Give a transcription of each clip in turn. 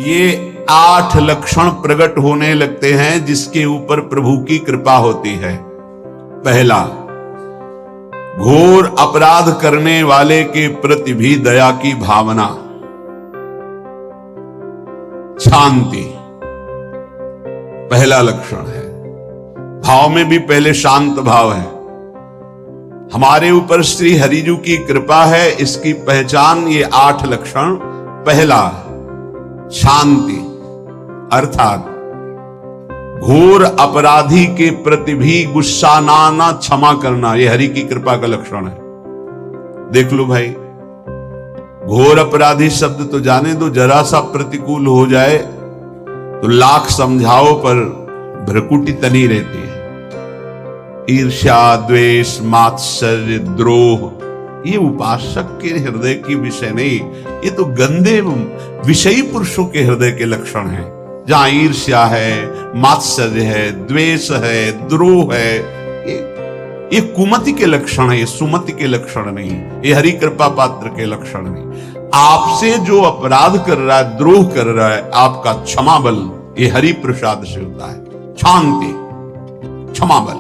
ये 8 लक्षण प्रकट होने लगते हैं जिसके ऊपर प्रभु की कृपा होती है। पहला, घोर अपराध करने वाले के प्रति भी दया की भावना, शांति पहला लक्षण है। भाव में भी पहले शांत भाव है। हमारे ऊपर श्री हरिजू की कृपा है, इसकी पहचान ये 8 लक्षण। पहला, शांति, अर्थात घोर अपराधी के प्रति भी गुस्सा ना आना, क्षमा करना, यह हरि की कृपा का लक्षण है। देख लो भाई, घोर अपराधी शब्द तो जाने दो, जरा सा प्रतिकूल हो जाए तो लाख समझाओ पर भ्रकुटी तनी रहती है। ईर्ष्या, द्वेष, मात्सर्य, द्रोह, ये उपासक के हृदय की विषय नहीं, ये तो गंदे विषयी पुरुषों के हृदय के लक्षण हैं। जहां ईर्ष्या है, मात्सर्य है, द्वेष है, द्रोह है, ये कुमति के लक्षण है, ये सुमति के लक्षण नहीं, ये हरि कृपा पात्र के लक्षण नहीं। आपसे जो अपराध कर रहा है, द्रोह कर रहा है, आपका क्षमा बल ये हरि प्रसाद से होता है। शांति, क्षमा बल,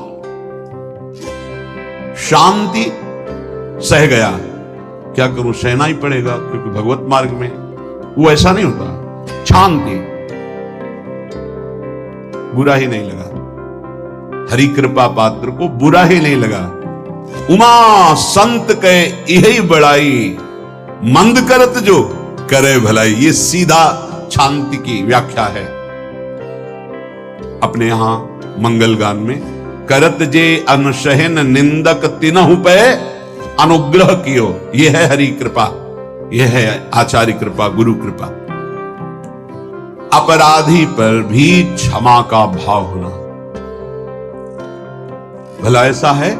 शांति, सह गया, क्या करूं, सहना ही पड़ेगा क्योंकि भगवत मार्ग में वो ऐसा नहीं होता। शांति, बुरा ही नहीं लगा, हरि कृपा पात्र को बुरा ही नहीं लगा। उमा संत के यही बड़ाई, मंद करत जो करे भलाई, ये सीधा शांति की व्याख्या है। अपने यहां मंगल गान में, करत जे अनसहन निंदक तिनहु पे अनुग्रह कियो, यह है हरि कृपा, यह है आचार्य कृपा, गुरु कृपा। अपराधी पर भी क्षमा का भाव होना, भला ऐसा है,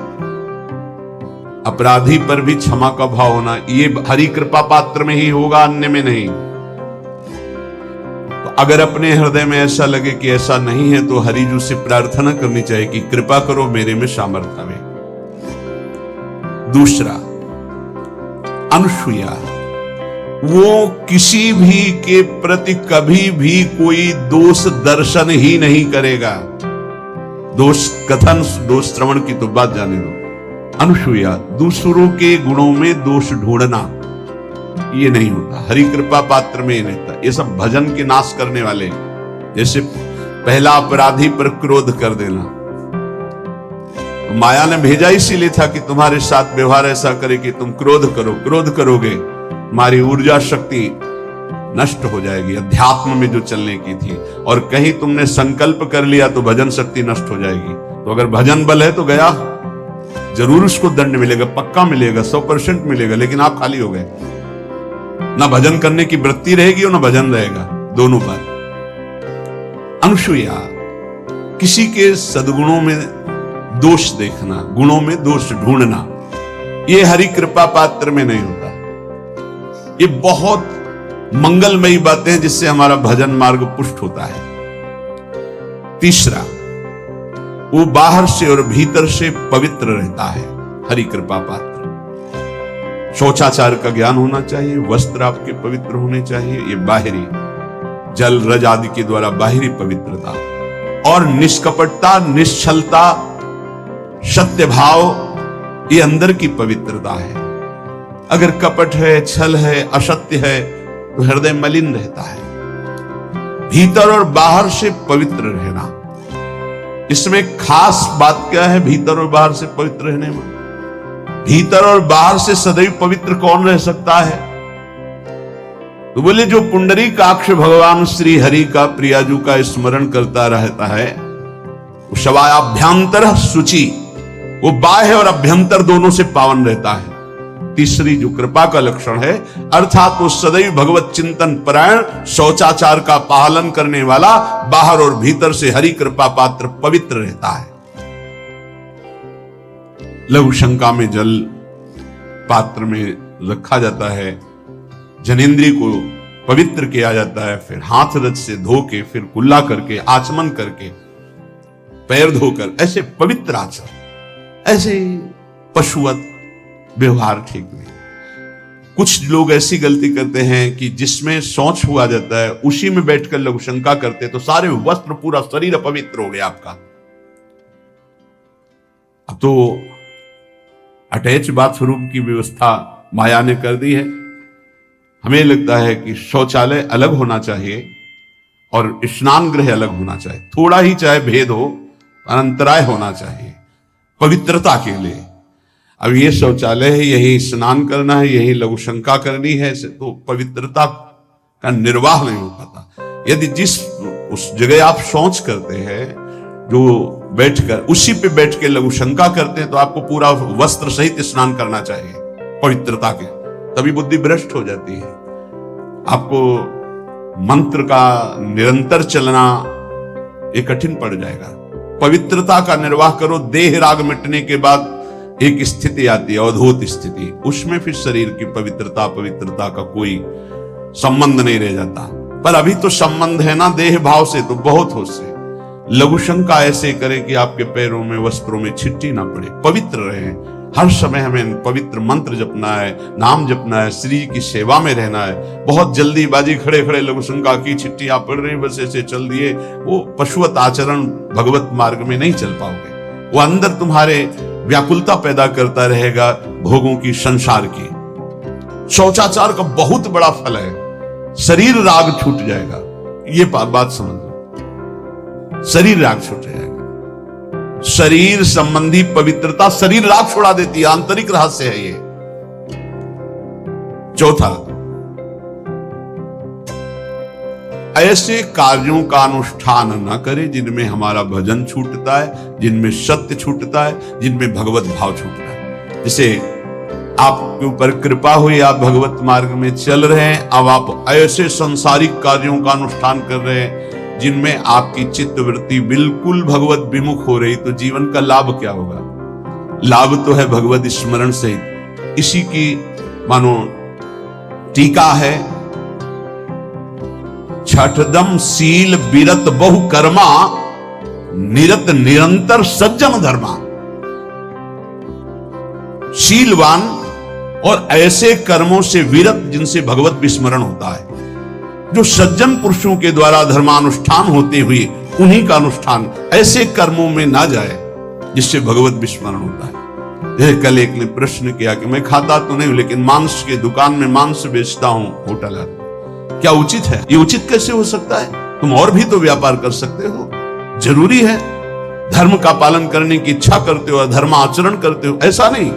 अपराधी पर भी क्षमा का भाव होना, ये हरि कृपा पात्र में ही होगा, अन्य में नहीं। तो अगर अपने हृदय में ऐसा लगे कि ऐसा नहीं है, तो हरिजू से प्रार्थना करनी चाहिए कि कृपा करो मेरे में सामर्थ्य आवे। दूसरा, अनुसूया, वो किसी भी के प्रति कभी भी कोई दोष दर्शन ही नहीं करेगा। दोष कथन, दोष श्रवण की तो बात जाने दो। अनुसूया, दूसरों के गुणों में दोष ढूंढना ये नहीं होता, हरि कृपा पात्र में ये नहीं होता। ये सब भजन के नाश करने वाले, जैसे पहला अपराधी पर क्रोध कर देना, तो माया ने भेजा इसीलिए था कि तुम्हारे साथ व्यवहार ऐसा करे कि तुम क्रोध करो, क्रोध करोगे तुम्हारी ऊर्जा शक्ति नष्ट हो जाएगी, अध्यात्म में जो चलने की थी, और कहीं तुमने संकल्प कर लिया तो भजन शक्ति नष्ट हो जाएगी। तो अगर भजन बल है तो गया, जरूर उसको दंड मिलेगा, पक्का मिलेगा, 100% मिलेगा, लेकिन आप खाली हो गए, ना भजन करने की वृत्ति रहेगी और ना भजन रहेगा, दोनों पर। अनुसूया, किसी के सद्गुणों में दोष देखना, गुणों में दोष ढूंढना, ये हरि कृपा पात्र में नहीं होता। ये बहुत मंगलमयी बातें हैं जिससे हमारा भजन मार्ग पुष्ट होता है। तीसरा, वो बाहर से और भीतर से पवित्र रहता है, हरि कृपा पात्र। शौचाचार का ज्ञान होना चाहिए, वस्त्र आपके पवित्र होने चाहिए, ये बाहरी, जल रज आदि के द्वारा बाहरी पवित्रता, और निष्कपटता, निश्चलता, सत्य भाव, ये अंदर की पवित्रता है। अगर कपट है, छल है, असत्य है, तो हृदय मलिन रहता है। भीतर और बाहर से पवित्र रहना, इसमें खास बात क्या है भीतर और बाहर से पवित्र रहने में? भीतर और बाहर से सदैव पवित्र कौन रह सकता है? तो बोले जो पुंडरीकाक्ष भगवान श्री हरि का, प्रियाजू का स्मरण करता रहता है, वो शवाभ्यंतर शुचि, वो बाह्य और अभ्यंतर दोनों से पावन रहता है। तीसरी जो कृपा का लक्षण है, अर्थात वो सदैव भगवत चिंतन परायण, शौचाचार का पालन करने वाला, बाहर और भीतर से हरि कृपा पात्र पवित्र रहता है। लघु शंका में जल पात्र में रखा जाता है, जनेंद्रिय को पवित्र किया जाता है, फिर हाथ रज से धो के, फिर कुल्ला करके, आचमन करके, पैर धोकर, ऐसे पवित्र आचरण, ऐसे पशुवत व्यवहार ठीक नहीं। कुछ लोग ऐसी गलती करते हैं कि जिसमें शौच हुआ जाता है उसी में बैठकर लघु शंका करते, तो सारे वस्त्र, पूरा शरीर अपवित्र हो गया आपका। अब तो अटैच बाथरूम की व्यवस्था माया ने कर दी है। हमें लगता है कि शौचालय अलग होना चाहिए और स्नान गृह अलग होना चाहिए, थोड़ा ही चाहे भेद हो, अंतराय होना चाहिए पवित्रता के लिए। अब ये शौचालय है, यही स्नान करना है, यही लघु शंका करनी है, तो पवित्रता का निर्वाह नहीं हो पाता। यदि जिस उस जगह आप शौच करते हैं, जो बैठकर उसी पे बैठ के लघु शंका करते हैं, तो आपको पूरा वस्त्र सहित स्नान करना चाहिए पवित्रता के, तभी बुद्धि भ्रष्ट हो जाती है। आपको मंत्र का निरंतर चलना ये कठिन पड़ जाएगा। पवित्रता का निर्वाह करो। देह राग मिटने के बाद एक स्थिति आती है, अवधूत स्थिति, उसमें फिर शरीर की पवित्रता का कोई संबंध नहीं रह जाता। पर अभी तो संबंध है ना देह भाव से, तो बहुत हो से लघु शंका ऐसे करें कि आपके पैरों में, वस्त्रों में छिट्टी ना पड़े, पवित्र रहे। हर समय हमें पवित्र मंत्र जपना है, नाम जपना है, श्री की सेवा में रहना है। बहुत जल्दीबाजी खड़े खड़े लघु शंका की छिट्टी आप पढ़ रही, बस ऐसे चल दिए, वो पशुवत आचरण भगवत मार्ग में नहीं चल पाओगे। वो अंदर तुम्हारे व्याकुलता पैदा करता रहेगा, भोगों की, संसार की। शौचाचार का बहुत बड़ा फल है, शरीर राग छूट जाएगा। ये बात समझ लो, शरीर राग छूट जाएगा। शरीर संबंधी पवित्रता शरीर राग छुड़ा देती है, आंतरिक रहस्य है ये। चौथा, ऐसे कार्यों का अनुष्ठान न करें जिनमें हमारा भजन छूटता है, जिनमें सत्य छूटता है, जिनमें भगवत भाव छूटता है। जैसे आपके ऊपर कृपा हुई, आप भगवत मार्ग में चल रहे हैं, अब आप ऐसे सांसारिक कार्यों का अनुष्ठान कर रहे हैं जिनमें आपकी चित्त वृत्ति बिल्कुल भगवत विमुख हो रही, तो जीवन का लाभ क्या होगा? लाभ तो है भगवत स्मरण सहित। इसी की मानो टीका है, छठदम शील विरत बहु कर्मा, निरत निरंतर सज्जन धर्मा। शीलवान और ऐसे कर्मों से विरत जिनसे भगवत विस्मरण होता है, जो सज्जन पुरुषों के द्वारा धर्मानुष्ठान होते हुए उन्हीं का अनुष्ठान, ऐसे कर्मों में ना जाए जिससे भगवत विस्मरण होता है। जैसे कल एक ने प्रश्न किया कि मैं खाता तो नहीं हूं, लेकिन मांस के दुकान में मांस बेचता हूं, होटल है, क्या उचित है? ये उचित कैसे हो सकता है? तुम और भी तो व्यापार कर सकते हो। जरूरी है धर्म का पालन करने की इच्छा करते हो, धर्म आचरण करते हो, ऐसा नहीं।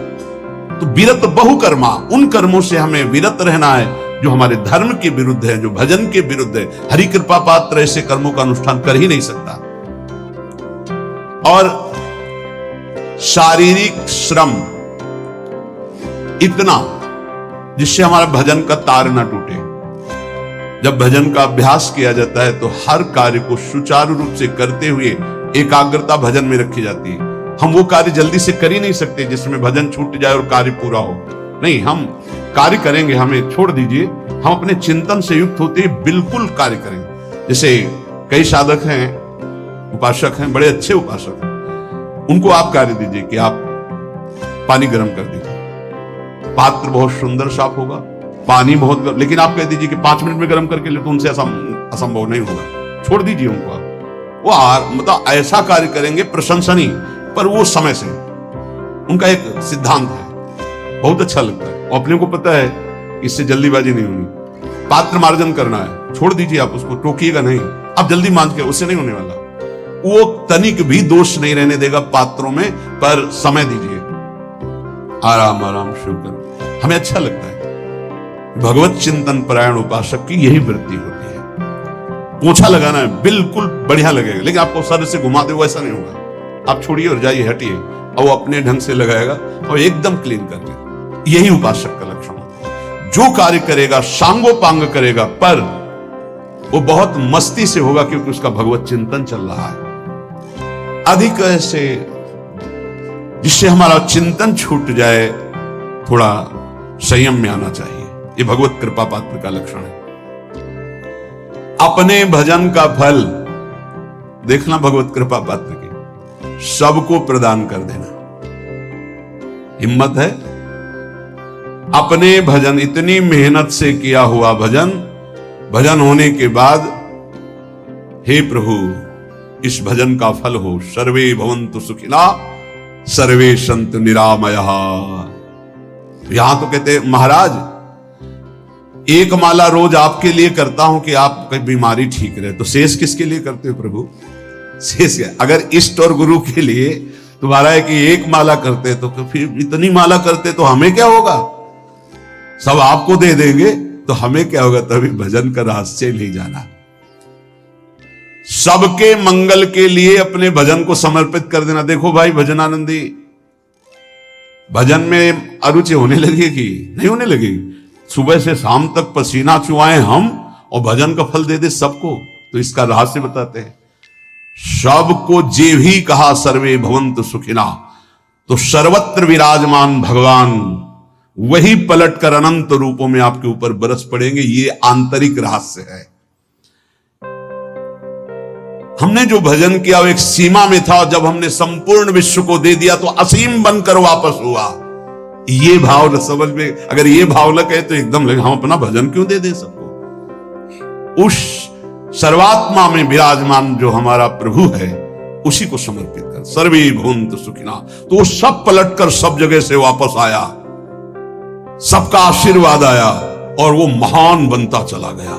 तो विरत बहु कर्मा, उन कर्मों से हमें विरत रहना है जो हमारे धर्म के विरुद्ध है, जो भजन के विरुद्ध है। हरि कृपा पात्र ऐसे कर्मों का अनुष्ठान कर ही नहीं सकता। और शारीरिक श्रम इतना जिससे हमारा भजन का तार ना टूटे। जब भजन का अभ्यास किया जाता है तो हर कार्य को सुचारू रूप से करते हुए एकाग्रता भजन में रखी जाती है। हम वो कार्य जल्दी से कर ही नहीं सकते जिसमें भजन छूट जाए और कार्य पूरा हो। नहीं, हम कार्य करेंगे, हमें छोड़ दीजिए, हम अपने चिंतन से युक्त होते ही बिल्कुल कार्य करेंगे। जैसे कई साधक हैं, उपासक हैं, बड़े अच्छे उपासक हैं, उनको आप कार्य दीजिए कि आप पानी गर्म कर दीजिए, पात्र बहुत सुंदर साफ होगा, पानी बहुत गर्म, लेकिन आप कह दीजिए कि 5 मिनट में गर्म करके ले, तो उनसे असंभव नहीं होगा। छोड़ दीजिए उनको आप, वो मतलब ऐसा कार्य करेंगे प्रशंसनीय, पर वो समय से। उनका एक सिद्धांत है, बहुत अच्छा लगता है। अपने को पता है इससे जल्दीबाजी नहीं होनी, पात्र मार्जन करना है, छोड़ दीजिए, आप उसको टोकिएगा नहीं, आप जल्दी मांझ के, उससे नहीं होने वाला। वो तनिक भी दोष नहीं रहने देगा पात्रों में, पर समय दीजिए, आराम आराम शुरू करो। हमें अच्छा लगता है। भगवत चिंतन परायण उपासक की यही वृत्ति होती है। पोछा लगाना है, बिल्कुल बढ़िया लगेगा, लेकिन आपको सर से घुमा दे, वैसा नहीं होगा। आप छोड़िए और जाइए, हटिए, और वो अपने ढंग से लगाएगा और एकदम क्लीन करके। यही उपासक का लक्षण है। जो कार्य करेगा सांगोपांग करेगा, पर वो बहुत मस्ती से होगा क्योंकि उसका भगवत चिंतन चल रहा है। अधिक ऐसे जिससे हमारा चिंतन छूट जाए, थोड़ा संयम में आना चाहिए। ये भगवत कृपा पात्र का लक्षण है। अपने भजन का फल देखना भगवत कृपा पात्र की, सबको प्रदान कर देना। हिम्मत है, अपने भजन, इतनी मेहनत से किया हुआ भजन, भजन होने के बाद हे प्रभु इस भजन का फल हो, सर्वे भवन्तु सुखिना सर्वे सन्तु निरामयः। यहां तो कहते महाराज एक माला रोज आपके लिए करता हूं कि आपकी बीमारी ठीक रहे, तो शेष किसके लिए करते हो प्रभु? शेष अगर इष्ट और गुरु के लिए तुम्हारा है कि एक माला करते तो फिर इतनी माला करते तो हमें क्या होगा? सब आपको दे देंगे तो हमें क्या होगा? तभी भजन का रहस्य नहीं जाना। सबके मंगल के लिए अपने भजन को समर्पित कर देना। देखो भाई भजनानंदी, भजन में अरुचि होने लगेगी? नहीं होने लगेगी। सुबह से शाम तक पसीना चुआए हम और भजन का फल दे दे सबको, तो इसका रहस्य बताते हैं। सबको जे भी कहा सर्वे भवन्तु सुखिना, तो सर्वत्र विराजमान भगवान वही पलटकर अनंत रूपों में आपके ऊपर बरस पड़ेंगे। ये आंतरिक रहस्य है। हमने जो भजन किया वो एक सीमा में था, जब हमने संपूर्ण विश्व को दे दिया तो असीम बनकर वापस हुआ। ये भाव न समझ में, अगर ये भाव न कहे तो एकदम लगे हम अपना भजन क्यों दे सबको? उस सर्वात्मा में विराजमान जो हमारा प्रभु है उसी को समर्पित कर। सर्वे भवन्तु सुखिना, तो वो सब पलटकर सब जगह से वापस आया, सबका आशीर्वाद आया और वो महान बनता चला गया।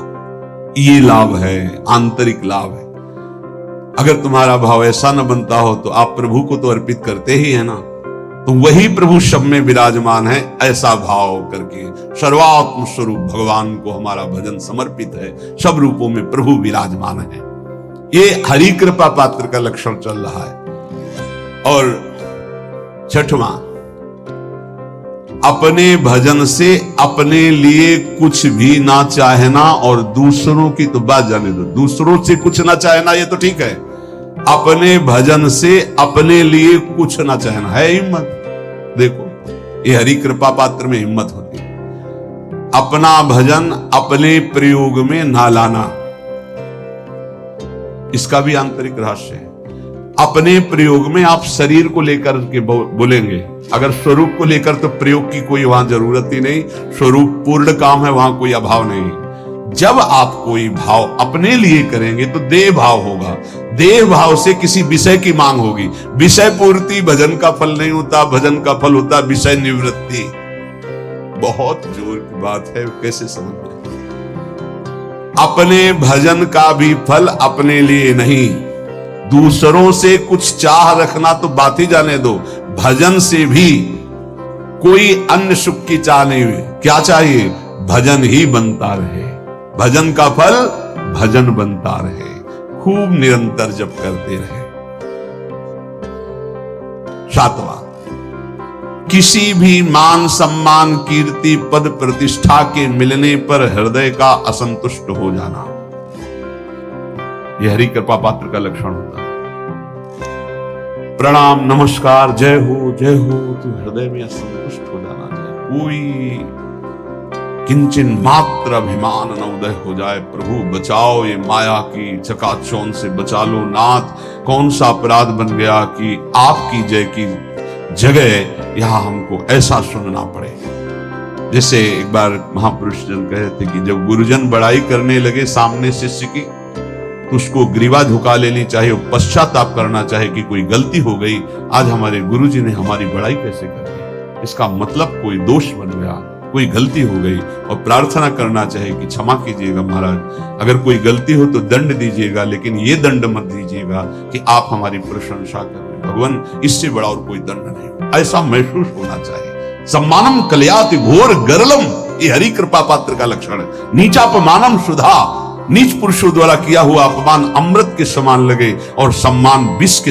ये लाभ है, आंतरिक लाभ है। अगर तुम्हारा भाव ऐसा न बनता हो तो आप प्रभु को तो अर्पित करते ही है ना, तो वही प्रभु सब में विराजमान है। ऐसा भाव करके सर्वात्म स्वरूप भगवान को हमारा भजन समर्पित है। सब रूपों में प्रभु विराजमान है। ये हरि कृपा पात्र का लक्षण चल रहा है। और छठवां, अपने भजन से अपने लिए कुछ भी ना चाहना और दूसरों की तो बात जाने दो। दूसरों से कुछ ना चाहना ये तो ठीक है, अपने भजन से अपने लिए कुछ ना चाहना है हिम्मत। देखो ये हरि कृपा पात्र में हिम्मत होती है। अपना भजन अपने प्रयोग में ना लाना, इसका भी आंतरिक रहस्य है। अपने प्रयोग में आप शरीर को लेकर के बोलेंगे, अगर स्वरूप को लेकर तो प्रयोग की कोई वहां जरूरत ही नहीं। स्वरूप पूर्ण काम है, वहां कोई अभाव नहीं। जब आप कोई भाव अपने लिए करेंगे तो देह भाव होगा। देह भाव से किसी विषय की मांग होगी। विषय पूर्ति भजन का फल नहीं होता, भजन का फल होता विषय निवृत्ति। बहुत जोर की बात है, कैसे समझ में? अपने भजन का भी फल अपने लिए नहीं, दूसरों से कुछ चाह रखना तो बात ही जाने दो। भजन से भी कोई अन्य सुख की चाह नहीं हुई। क्या चाहिए? भजन ही बनता रहे, भजन का फल भजन बनता रहे, खूब निरंतर जप करते रहे। सातवां, किसी भी मान सम्मान कीर्ति पद प्रतिष्ठा के मिलने पर हृदय का असंतुष्ट हो जाना, यह हरि कृपा पात्र का लक्षण होता है। प्रणाम नमस्कार जय हो तो हृदय में असंतुष्ट हो जाना चाहिए। कोई किंचन मात्र अभिमान न उदय हो जाए। प्रभु बचाओ, ये माया की चकाचौंध से बचा लो नाथ। कौन सा अपराध बन गया कि आपकी जय की जगह यहां हमको ऐसा सुनना पड़े। जैसे एक बार महापुरुष जन कहे थे कि जब गुरुजन बड़ाई करने लगे सामने शिष्य की, तो उसको ग्रीवा झुका लेनी चाहिए, पश्चाताप करना चाहिए कि कोई गलती हो गई, आज हमारे गुरुजी ने हमारी बड़ाई कैसे कर दी। इसका मतलब कोई दोष बन गया, कोई गलती हो गई, और प्रार्थना करना चाहिए कि क्षमा कीजिएगा महाराज, अगर कोई गलती हो तो दंड दीजिएगा, लेकिन ये दंड मत दीजिएगा कि आप हमारी प्रशंसा कर रहे हैं। भगवान इससे बड़ा और कोई दंड नहीं, ऐसा महसूस होना चाहिए। सम्मानम कलयाति घोर गरलम, ये हरि कृपा पात्र का लक्षण है। नीचापमानम सुधा, नीच पुरुषों द्वारा किया हुआ अपमान अमृत के समान लगे और सम्मान विष के